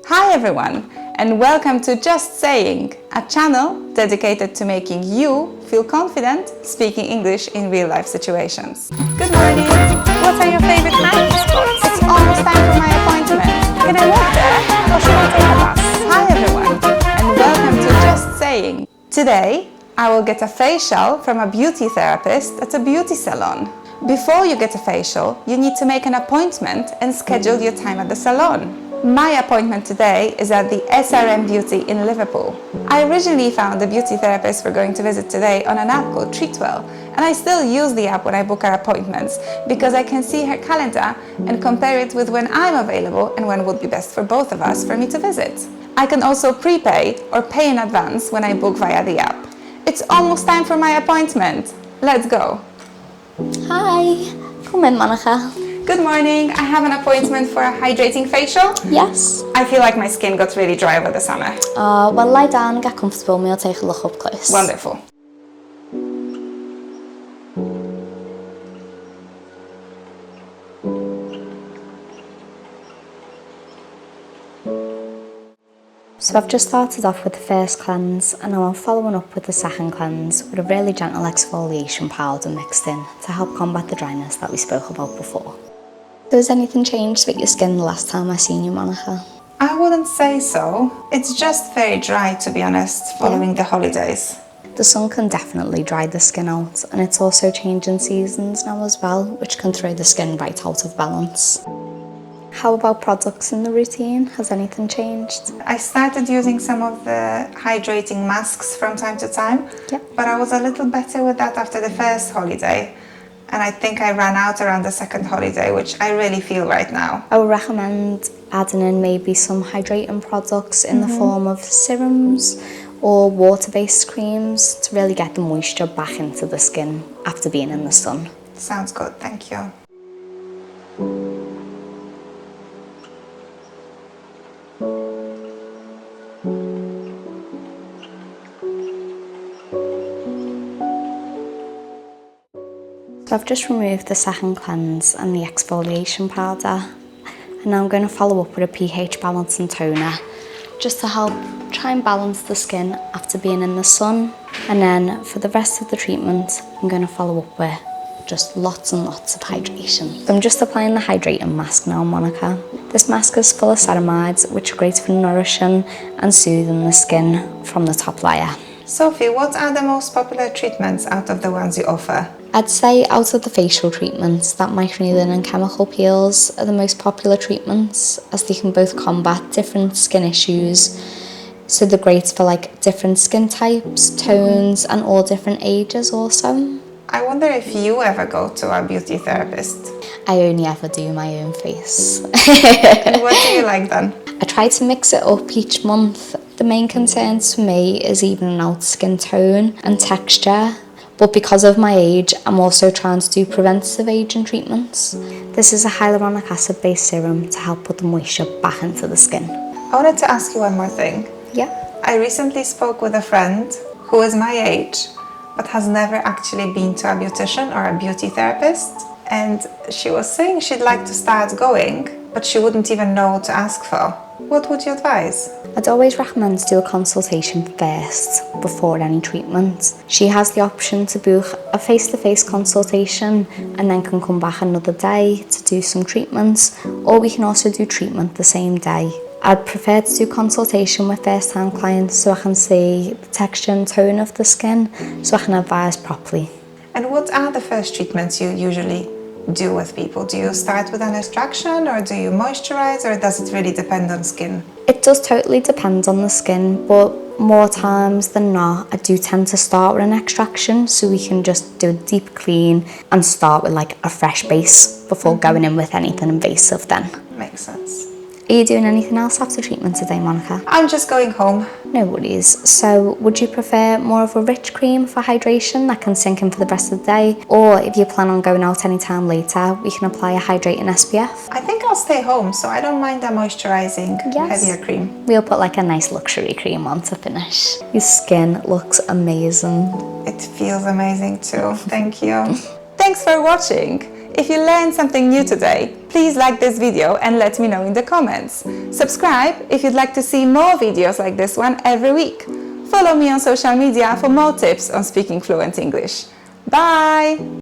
Hi everyone, and welcome to Just Saying, a channel dedicated to making you feel confident speaking English in real-life situations. Good morning! What are your favorite night spots? It's almost time for my appointment. Can I walk there, or should I take a bus? Hi everyone, and welcome to Just Saying. Today, I will get a facial from a beauty therapist at a beauty salon. Before you get a facial, you need to make an appointment and schedule your time at the salon. My appointment today is at the SRM Beauty in Liverpool. I originally found the beauty therapist we're going to visit today on an app called Treatwell, and I still use the app when I book our appointments because I can see her calendar and compare it with when I'm available and when would be best for both of us for me to visit. I can also prepay or pay in advance when I book via the app. It's almost time for my appointment. Let's go. Hi, come in, Monica. Good morning. I have an appointment for a hydrating facial. Yes. I feel like my skin got really dry over the summer. Well, lie down and get comfortable and we'll take a look up close. Wonderful. So I've just started off with the first cleanse and now I'm following up with the second cleanse with a really gentle exfoliation powder mixed in to help combat the dryness that we spoke about before. So has anything changed with your skin the last time I seen you, Monica? I wouldn't say so. It's just very dry, to be honest, following the holidays. The sun can definitely dry the skin out, and it's also changing seasons now as well, which can throw the skin right out of balance. How about products in the routine? Has anything changed? I started using some of the hydrating masks from time to time, but I was a little better with that after the first holiday. And I think I ran out around the second holiday, which I really feel right now. I would recommend adding in maybe some hydrating products in the form of serums or water-based creams to really get the moisture back into the skin after being in the sun. Sounds good, thank you. So I've just removed the second cleanse and the exfoliation powder, and now I'm going to follow up with a pH balancing toner just to help try and balance the skin after being in the sun. And then for the rest of the treatment, I'm going to follow up with just lots and lots of hydration. So I'm just applying the hydrating mask now, Monica. This mask is full of ceramides, which are great for nourishing and soothing the skin from the top layer. Sophie, what are the most popular treatments out of the ones you offer? I'd say out of the facial treatments, that microneedling and chemical peels are the most popular treatments, as they can both combat different skin issues. So they're great for like different skin types, tones, and all different ages also. I wonder if you ever go to a beauty therapist. I only ever do my own face. And what do you like then? I try to mix it up each month. The main concerns for me is evening out skin tone and texture. But because of my age, I'm also trying to do preventative aging treatments. This is a hyaluronic acid based serum to help put the moisture back into the skin. I wanted to ask you one more thing. Yeah. I recently spoke with a friend who is my age, but has never actually been to a beautician or a beauty therapist. And she was saying she'd like to start going, but she wouldn't even know what to ask for. What would you advise? I'd always recommend to do a consultation first before any treatment. She has the option to book a face-to-face consultation and then can come back another day to do some treatments, or we can also do treatment the same day. I'd prefer to do consultation with first-time clients so I can see the texture and tone of the skin so I can advise properly. And what are the first treatments you usually do with people? Do you start with an extraction, or do you moisturize, or does it really depend on skin? It does totally depend on the skin, but more times than not I do tend to start with an extraction so we can just do a deep clean and start with like a fresh base before going in with anything invasive then. Makes sense. Are you doing anything else after treatment today, Monica? I'm just going home. No worries. So would you prefer more of a rich cream for hydration that can sink in for the rest of the day? Or if you plan on going out anytime later, we can apply a hydrating SPF. I think I'll stay home, so I don't mind a moisturizing heavier cream. We'll put like a nice luxury cream on to finish. Your skin looks amazing. It feels amazing too. Thank you. Thanks for watching. If you learned something new today, Please like this video and let me know in the comments. Subscribe if you'd like to see more videos like this one every week. Follow me on social media for more tips on speaking fluent English. Bye!